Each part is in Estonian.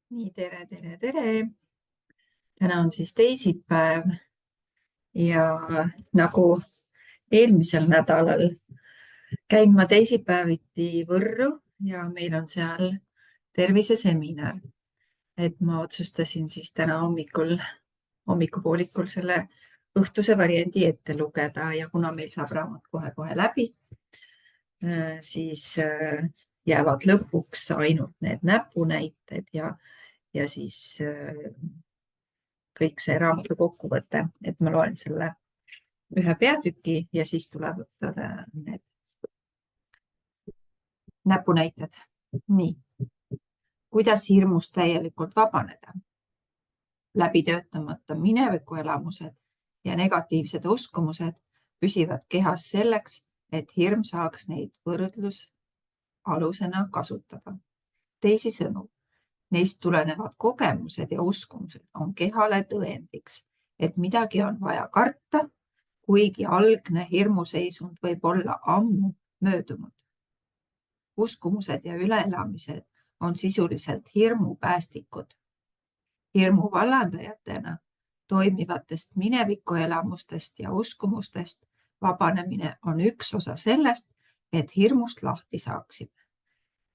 Nii, tere. Täna on siis teisipäev ja nagu eelmisel nädalal käin ma teisipäeviti Võrru ja meil on seal terviseseminar. Et ma otsustasin siis täna hommikupoolikul selle õhtuse variandi ette lugeda ja kuna meil saab raamat kohe-kohe läbi, siis jäävad lõpuks ainult need näpunäited ja siis kõik see raamatu kokkuvõte, et ma loen selle ühe peatüki ja siis tulevad need näpunäited. Nii, kuidas hirmust täielikult vabaneda? Läbi töötamata minevikuelamused ja negatiivsed uskumused püsivad kehas selleks, et hirm saaks neid võrdlusalusena kasutada. Teisisõnu, neist tulenevad kogemused ja uskumused on kehale tõendiks, et midagi on vaja karta, kuigi algne hirmuseisund võib olla ammu möödunud. Uskumused ja üleelamised on sisuliselt hirmupäästikud. Hirmu vallandajatena toimivatest minevikuelamustest ja uskumustest vabanemine on üks osa sellest, et hirmust lahti saaksime.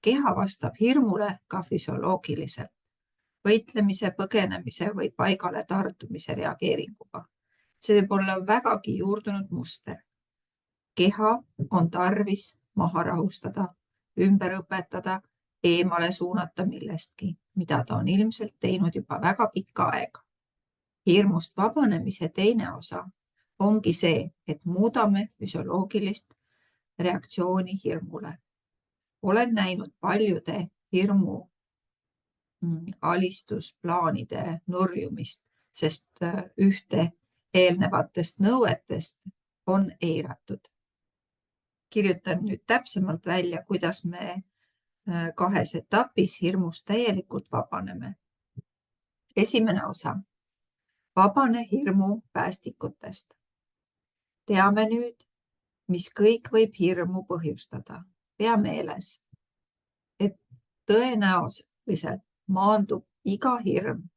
Keha vastab hirmule ka füsioloogiliselt, võitlemise, põgenemise või paigale tardumise reageeringuga. See võib olla vägagi juurdunud muster. Keha on tarvis maha rahustada, ümber õpetada, eemale suunata millestki, mida ta on ilmselt teinud juba väga pikka aega. Hirmust vabanemise teine osa ongi see, et muudame füsioloogilist reaktsiooni hirmule. Olen näinud paljude hirmu alistusplaanide nurjumist, sest ühte eelnevatest nõuetest on eiratud. Kirjutan nüüd täpsemalt välja, kuidas me kahes etapis hirmust täielikult vabaneme. Esimene osa. Vabane hirmu päästikutest. Teame nüüd, mis kõik võib hirmu põhjustada. Pea meeles, et tõenäoliselt maandub iga hirm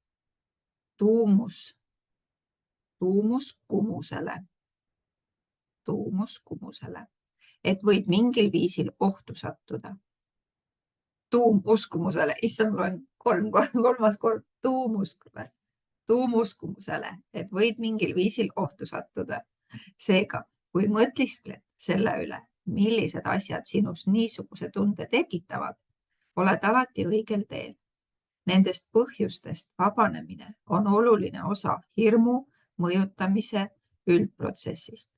tuumuskumusele, et võid mingil viisil ohtu sattuda. Tuumuskumusele, issand, loen kolmas kord, tuumuskumusele, et võid mingil viisil ohtu sattuda. Seega, kui mõtiskled selle üle, millised asjad sinus niisuguse tunde tekitavad, oled alati õigel teel. Nendest põhjustest vabanemine on oluline osa hirmu mõjutamise üldprotsessist.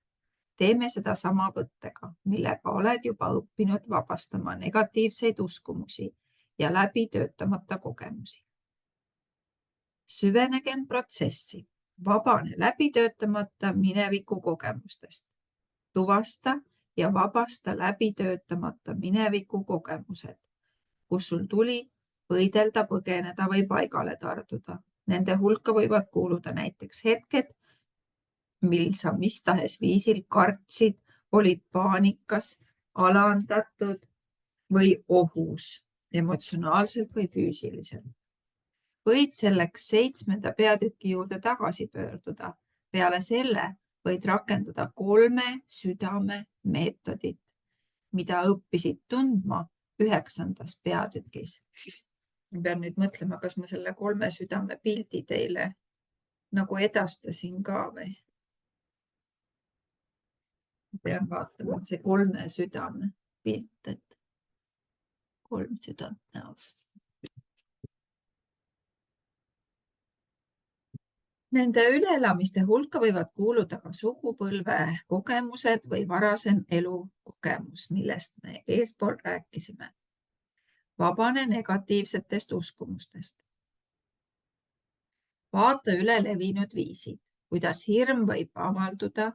Teeme seda sama võttega, millega oled juba õppinud vabastama negatiivseid uskumusi ja läbi töötamata kogemusi. Süvenegem protsessi, vabane läbi töötamata mineviku kogemustest. Tuvasta ja vabasta läbi töötamata mineviku kogemused, kus sul tuli võidelda, põgeneda või paigale tarduda. Nende hulka võivad kuuluda näiteks hetked, mil sa mis tahes viisil kartsid, olid paanikas, alandatud või ohus, emotsionaalselt või füüsiliselt. Võid selleks 7. peatüki juurde tagasi pöörduda. Peale selle võid rakendada 3 südame meetodit, mida õppisid tundma 9. peatükis. Ma pean nüüd mõtlema, kas ma selle 3 südame pildi teile nagu edastasin ka või? Pean vaatama see 3 südame pilt, et 3 südant näos. Nende üleelamiste hulka võivad kuuluda ka sugupõlve kogemused või varasem elukogemus, millest me eespool rääkisime. Vabane negatiivsetest uskumustest. Vaata üle levinud viisid, kuidas hirm võib avalduda.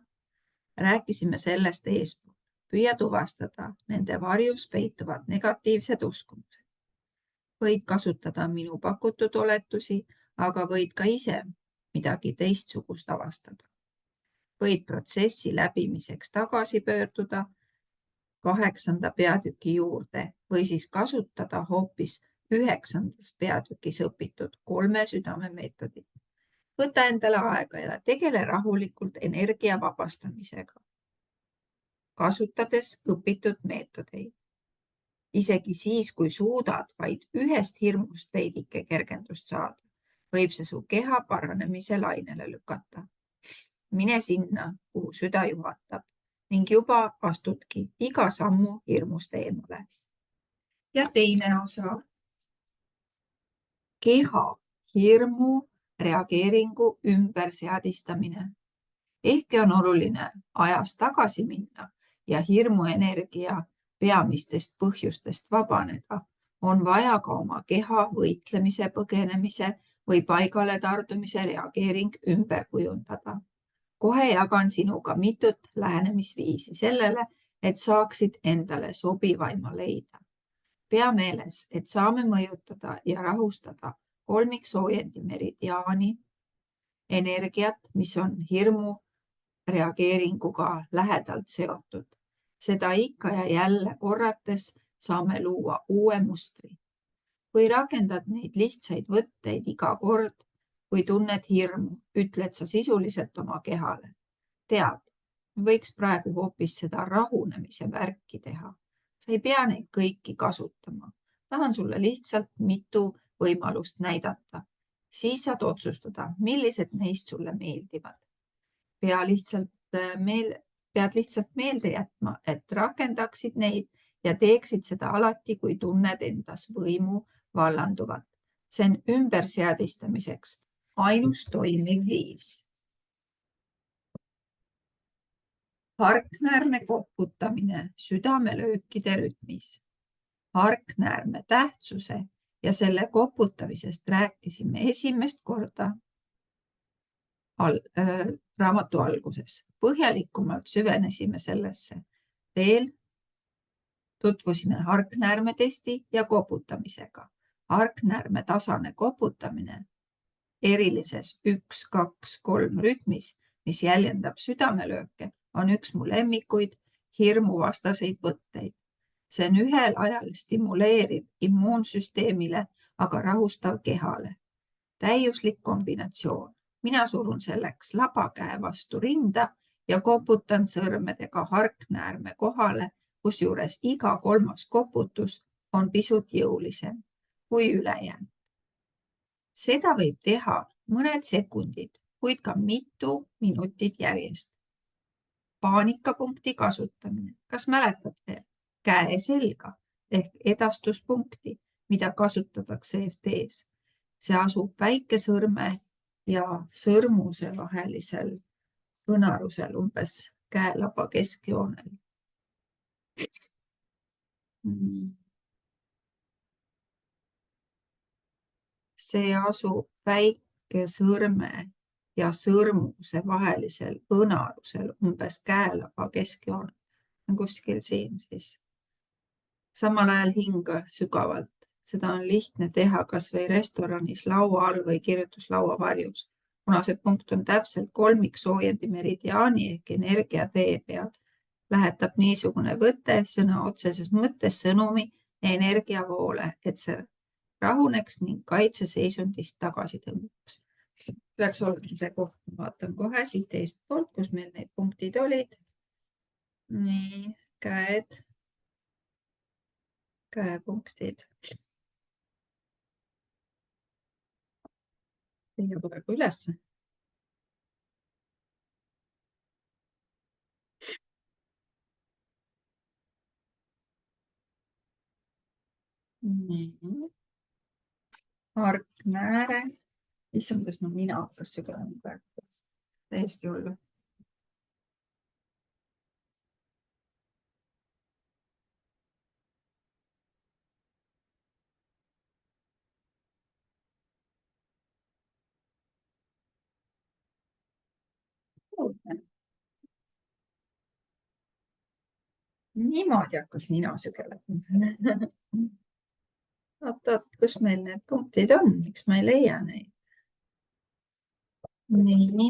Rääkisime sellest eespool. Püüa tuvastada nende varjus peituvad negatiivsed uskumused. Võid kasutada minu pakutud oletusi, aga võid ka ise midagi teistsugust avastada. Võid protsessi läbimiseks tagasi pöörduda 8. peatüki juurde või siis kasutada hoopis 9. peatükis õpitud 3 südame meetodit. Võta endale aega ja tegele rahulikult energia vabastamisega, kasutades õpitud meetodeid. Isegi siis, kui suudad vaid ühest hirmust veidike kergendust saada, võib see su keha paranemise lainele lükata. Mine sinna, kuhu süda juhatab ning juba astudki iga sammu hirmust eemale. Ja teine osa. Keha hirmu reageeringu ümberseadistamine. Ehkki on oluline ajas tagasi minna ja hirmu energia peamistest põhjustest vabaneda, on vaja ka oma keha võitlemise, põgenemise või paigale tardumise reageering ümber kujundada. Kohe jagan sinuga mitut lähenemisviisi sellele, et saaksid endale sobivaima leida. Pea meeles, et saame mõjutada ja rahustada kolmiksoojendi meridiaani, energiat, mis on hirmu reageeringuga lähedalt seotud. Seda ikka ja jälle korrates saame luua uue mustri. Kui rakendad neid lihtsaid võtteid iga kord, kui tunned hirmu, ütled sa sisuliselt oma kehale. Tead, võiks praegu hoopis seda rahunemise värki teha. Sa ei pea neid kõiki kasutama. Tahan sulle lihtsalt mitu võimalust näidata. Siis saad otsustada, millised neist sulle meeldivad. Pead lihtsalt meelde jätma, et rakendaksid neid ja teeksid seda alati, kui tunned endas võimu vallanduvat. See on ümberseadistamiseks ainus toimiv viis. Harknäärme koputamine südamelöökide rütmis. Harknäärme tähtsuse ja selle koputamisest rääkisime esimest korda raamatu alguses. Põhjalikumalt süvenesime sellesse. Veel tutvusime harknäärme testi ja koputamisega. Harknäärme tasane koputamine erilises 1, 2, 3 rütmis, mis jäljendab südamelööke, on üks mu lemmikuid hirmuvastaseid võtteid. See on ühel ajal stimuleeriv immuunsüsteemile, aga rahustav kehale. Täiuslik kombinatsioon. Mina surun selleks labakäe vastu rinda ja koputan sõrmedega harknäärme kohale, kusjuures iga 3. koputus on pisut jõulisem kui ülejäänud. Seda võib teha mõned sekundid, kuid ka mitu minutit järjest. Paanikapunkti kasutamine. Kas mäletad veel? Käe selga ehk edastuspunkti, mida kasutatakse EFT-s. See asub väikesõrme ja sõrmuse vahelisel õnarusel, umbes käelaba keskjoonel. See asub väikesõrme ja sõrmuse vahelisel õnarusel, umbes käelaba keskjoonel. Kuskil siin siis. Samal ajal hinga sügavalt. Seda on lihtne teha kas või restoranis laua all või kirjutuslaua varjus, kuna see punkt on täpselt kolmiksoojendi meridiaani ehk energiatee peal. Lähetab niisugune võte sõna otseses mõttes sõnumi energiavoole, et see rahuneks ning kaitseseisundist tagasi tõmbaks. Peaks olema see koht, ma vaatan kohe siit eestpoolt, kus meil need punktid olid. Nii, käed, käepunktid. Teie praegu üles. Harknääre. Issand, kuidas mu nina hakkas sügelema praegu. Täiesti hullu. Niimoodi hakkas nina sügelema. Oot, kus meil need punktid on? Miks ma ei leia neid? Nii.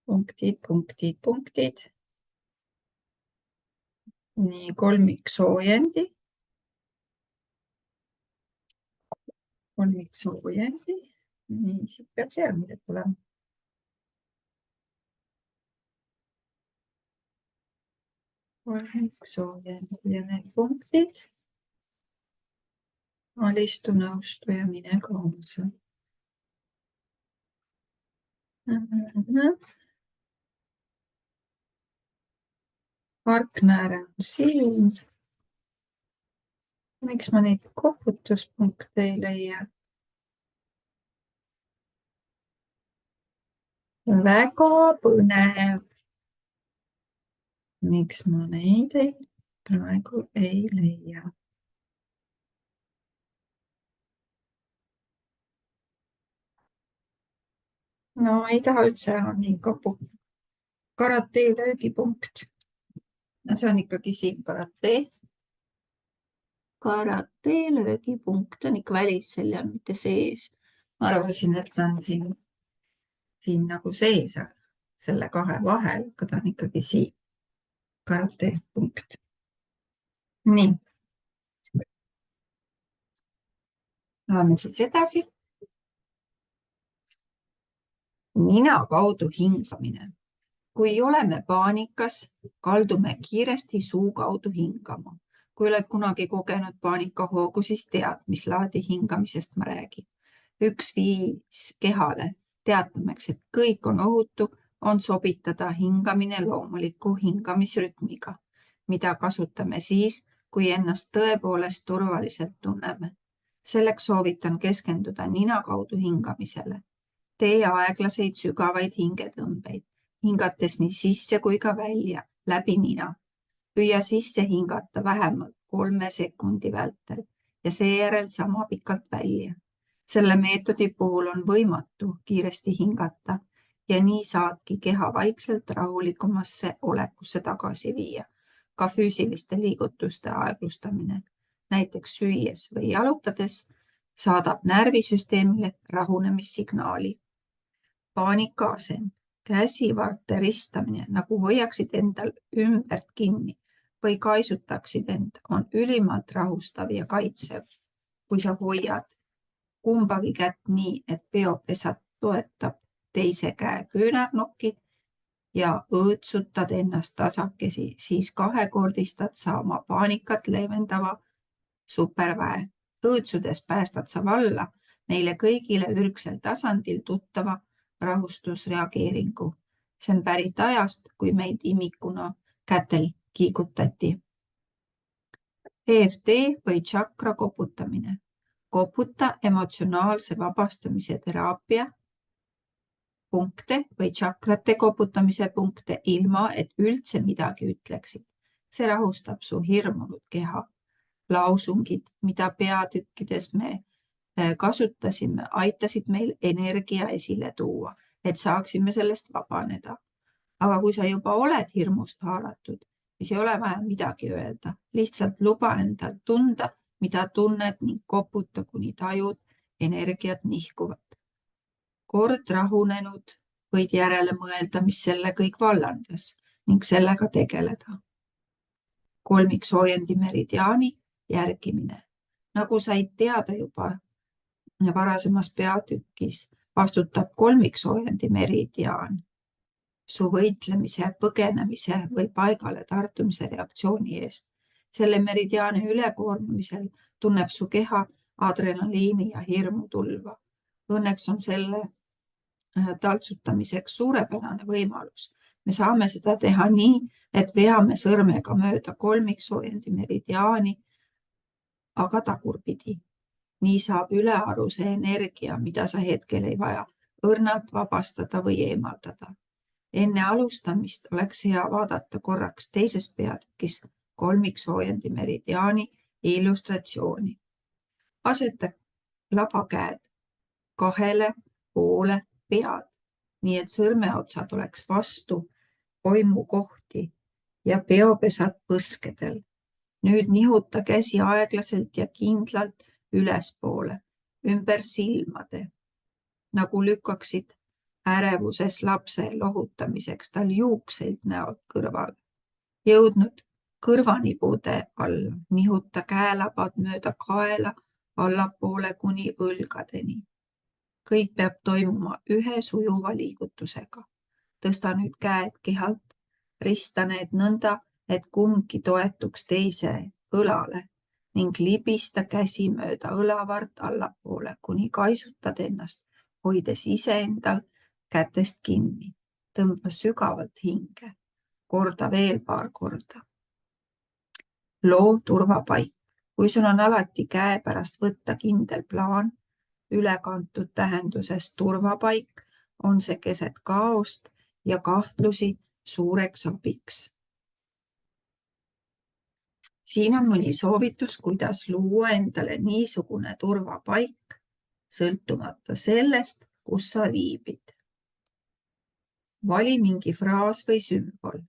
Punktid. Nii, kolmiksoojendi. kolmiksoojendi. Nii, siit peaks järgmine tulema. Kolmiksoojendi ja need punktid. Alistu nõustu ja mine kaasa. Partner on siin. Miks ma neid koputuspunkte ei leia? Väga põnev. Miks ma neid praegu ei leia? No ei taha üldse nii kapu. Karate löögipunkt. No see on ikkagi siin karate. Karate löögipunkt on ikka välisseljal, mitte sees. Ma arvasin, et ta on siin nagu sees, selle kahe vahel, aga ta on ikkagi siin. Karate punkt. Nii. Läheme siis edasi. Nina kaudu hingamine. Kui oleme paanikas, kaldume kiiresti suu kaudu hingama. Kui oled kunagi kogenud paanikahoogu, siis tead, mis laadi hingamisest ma räägin. Üks viis kehale teatamaks, et kõik on ohutu, on sobitada hingamine loomuliku hingamisrütmiga, mida kasutame siis, kui ennast tõepoolest turvaliselt tunneme. Selleks soovitan keskenduda nina kaudu hingamisele. Tee aeglaseid sügavaid hingetõmbeid, hingates nii sisse kui ka välja, läbi nina. Püüa sisse hingata vähemalt 3 sekundi vältel ja seejärel sama pikalt välja. Selle meetodi puhul on võimatu kiiresti hingata ja nii saadki keha vaikselt rahulikumasse olekusse tagasi viia. Ka füüsiliste liigutuste aeglustamine, näiteks süües või jalutades, saadab närvisüsteemile rahunemissignaali. Paanikasend, käsivarte ristamine, nagu hoiaksid endal ümbert kinni või kaisutaksid end, on ülimalt rahustav ja kaitsev. Kui sa hoiad kumbagi kätt nii, et peopesat toetab teise käe küünarnukki ja õõtsutad ennast tasakesi, siis kahekordistad sa oma paanikat leevendava superväe. Õõtsudes päästad sa valla meile kõigile ürgsel tasandil tuttava rahustusreageeringu. See on pärit ajast, kui meid imikuna kätel kiigutati. EFT või tšakra koputamine. Koputa emotsionaalse vabastamise teraapia punkte või tšakrate koputamise punkte ilma, et üldse midagi ütleksid. See rahustab su hirmunud keha. Lausungid, mida peatükkides me kasutasime, aitasid meil energia esile tuua, et saaksime sellest vabaneda. Aga kui sa juba oled hirmust haaratud, siis ei ole vaja midagi öelda. Lihtsalt luba endal tunda, mida tunned ning koputa, kuni tajud energiat nihkuvat. Kord rahunenud võid järele mõelda, mis selle kõik vallandas ning sellega tegeleda. Kolmiksoojendi meridiaani järgimine. Nagu said teada juba varasemas peatükis, vastutab kolmiksoojendi meridiaan su võitlemise, põgenemise või paigale tartumise reaktsiooni eest. Selle meridiaani ülekoormamisel tunneb su keha adrenaliini ja hirmu tulva. Õnneks on selle taltsutamiseks suurepärane võimalus. Me saame seda teha nii, et veame sõrmega mööda kolmiksoojendi meridiaani, aga tagurpidi. Nii saab ülearuse energia, mida sa hetkel ei vaja, õrnalt vabastada või eemaldada. Enne alustamist oleks hea vaadata korraks teises peatükis kolmiksoojendi meridiaani illustratsiooni. Aseta labakäed kahele poole pead, nii et sõrmeotsad oleks vastu oimukohti ja peopesad põskedel. Nüüd nihuta käsi aeglaselt ja kindlalt ülespoole, ümber silmade, nagu lükkaksid ärevuses lapse lohutamiseks tal juukseid näod kõrval. Jõudnud kõrvanibude alla, nihuta käelabad mööda kaela allapoole kuni õlgadeni. Kõik peab toimuma ühe sujuva liigutusega. Tõsta nüüd käed kehalt, rista need nõnda, et kumbki toetuks teise õlale ning libista käsi mööda õlavart allapoole, kuni kaisutad ennast, hoides iseendal kätest kinni. Tõmba sügavalt hinge. Korda veel paar korda. Loo turvapaik. Kui sul on alati käepärast võtta kindel plaan, ülekantud tähenduses turvapaik, on see keset kaost ja kahtlusi suureks abiks. Siin on mõni soovitus, kuidas luua endale niisugune turvapaik, sõltumata sellest, kus sa viibid. Vali mingi fraas või sümbol.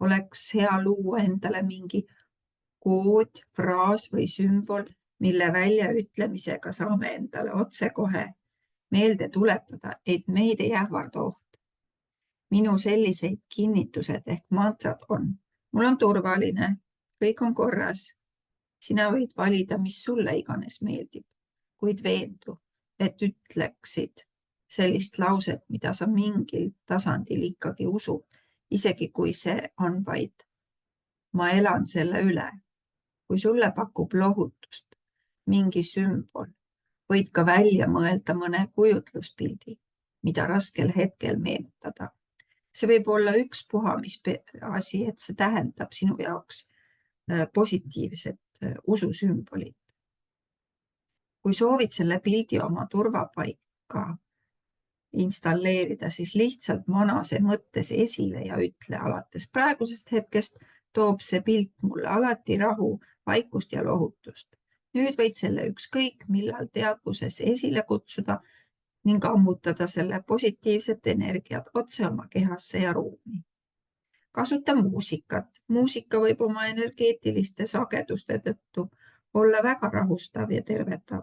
Oleks hea luua endale mingi kood, fraas või sümbol, mille väljaütlemisega saame endale otsekohe meelde tuletada, et meid ei ähvarda oht. Minu selliseid kinnitused ehk mantrad on: mul on turvaline, kõik on korras. Sina võid valida, mis sulle iganes meeldib, kuid veendu, et ütleksid sellist lauset, mida sa mingil tasandil ikkagi usud, isegi kui see on vaid ma elan selle üle. Kui sulle pakub lohutust mingi sümbol, võid ka välja mõelda mõne kujutluspildi, mida raskel hetkel meenutada. See võib olla ükspuha mis asi, et see tähendab sinu jaoks positiivset ususümbolit. Kui soovid selle pildi oma turvapaika installeerida, siis lihtsalt mana see mõttes esile ja ütle: alates praegusest hetkest toob see pilt mulle alati rahu, vaikust ja lohutust. Nüüd võid selle ükskõik millal teadvuses esile kutsuda ning ammutada selle positiivset energiat otse oma kehasse ja ruumi. Kasuta muusikat. Muusika võib oma energeetiliste sageduste tõttu olla väga rahustav ja tervetav.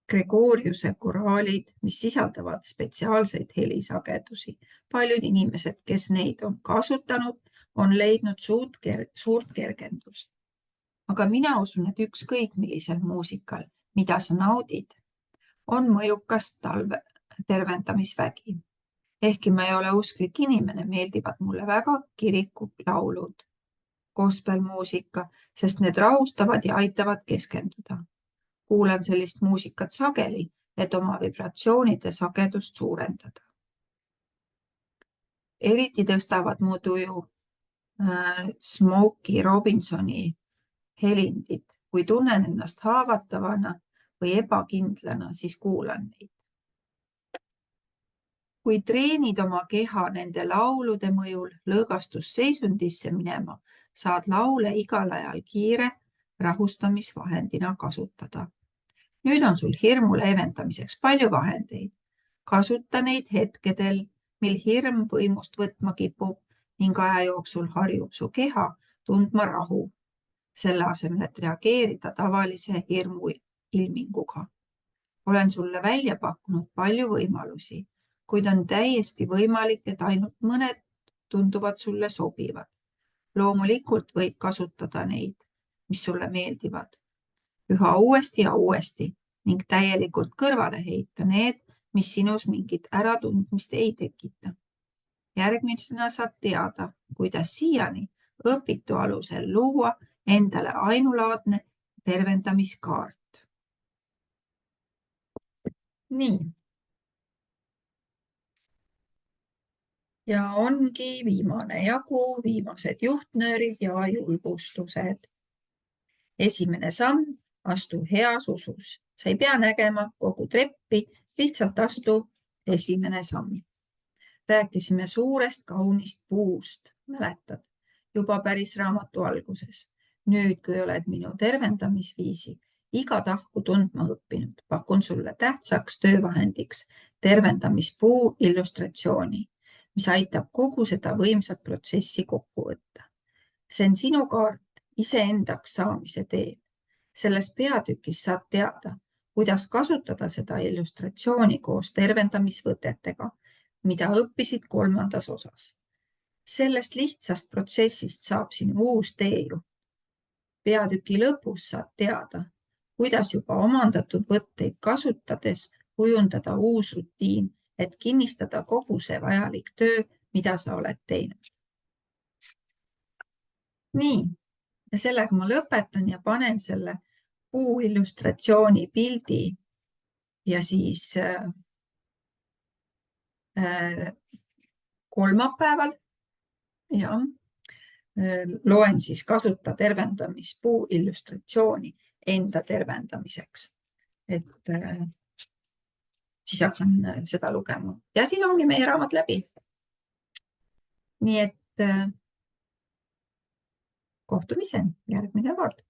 Gregoriuse koraalid, mis sisaldavad spetsiaalseid helisagedusi. Paljud inimesed, kes neid on kasutanud, on leidnud suurt kergendust. Aga mina usun, et ükskõik millisel muusikal, mida sa naudid, on mõjukas tervendamisvägi. Ehkki ma ei ole usklik inimene, meeldivad mulle väga kirikulaulud, gospelmuusika, sest need rahustavad ja aitavad keskenduda. Kuulan sellist muusikat sageli, et oma vibratsioonide sagedust suurendada. Eriti tõstavad mu tuju Smokey Robinsoni helindid. Kui tunnen ennast haavatavana või ebakindlana, siis kuulan neid. Kui treenid oma keha nende laulude mõjul lõõgastusseisundisse minema, saad laule igal ajal kiire rahustamisvahendina kasutada. Nüüd on sul hirmu leevendamiseks palju vahendeid. Kasuta neid hetkedel, mil hirm võimust võtma kipub ning aja jooksul harjub su keha tundma rahu, selle asemel, et reageerida tavalise hirmu ilminguga. Olen sulle välja pakkunud palju võimalusi, kuid on täiesti võimalik, et ainult mõned tunduvad sulle sobivad. Loomulikult võid kasutada neid, mis sulle meeldivad, üha uuesti ja uuesti ning täielikult kõrvale heita need, mis sinus mingit äratundmist ei tekita. Järgmisena saad teada, kuidas siiani õpitu alusel luua endale ainulaadne tervendamiskaart. Nii. Ja ongi viimane jagu, viimased juhtnöörid ja julgustused. Esimene samm, astu heas usus. Sa ei pea nägema kogu treppi, lihtsalt astu esimene samm. Rääkisime suurest kaunist puust, mäletad, juba päris raamatu alguses. Nüüd, kui oled minu tervendamisviisi iga tahku tundma õppinud, pakun sulle tähtsaks töövahendiks tervendamispuu illustratsiooni, mis aitab kogu seda võimsat protsessi kokku võtta. See on sinu kaart iseendaks saamise teel. Selles peatükis saad teada, kuidas kasutada seda illustratsiooni koos tervendamisvõtetega, mida õppisid 3. osas. Sellest lihtsast protsessist saab sinu uus teejuht. Peatüki lõpus saad teada, kuidas juba omandatud võtteid kasutades kujundada uus rutiin, et kinnistada kogu see vajalik töö, mida sa oled teinud. Nii, ja sellega ma lõpetan ja panen selle puu illustratsiooni pildi ja siis kolmapäeval ja loen siis kasuta tervendamispuu illustratsiooni enda tervendamiseks. Et siis hakkan seda lugema. Ja siis ongi meie raamat läbi. Nii et kohtumiseni järgmine kord.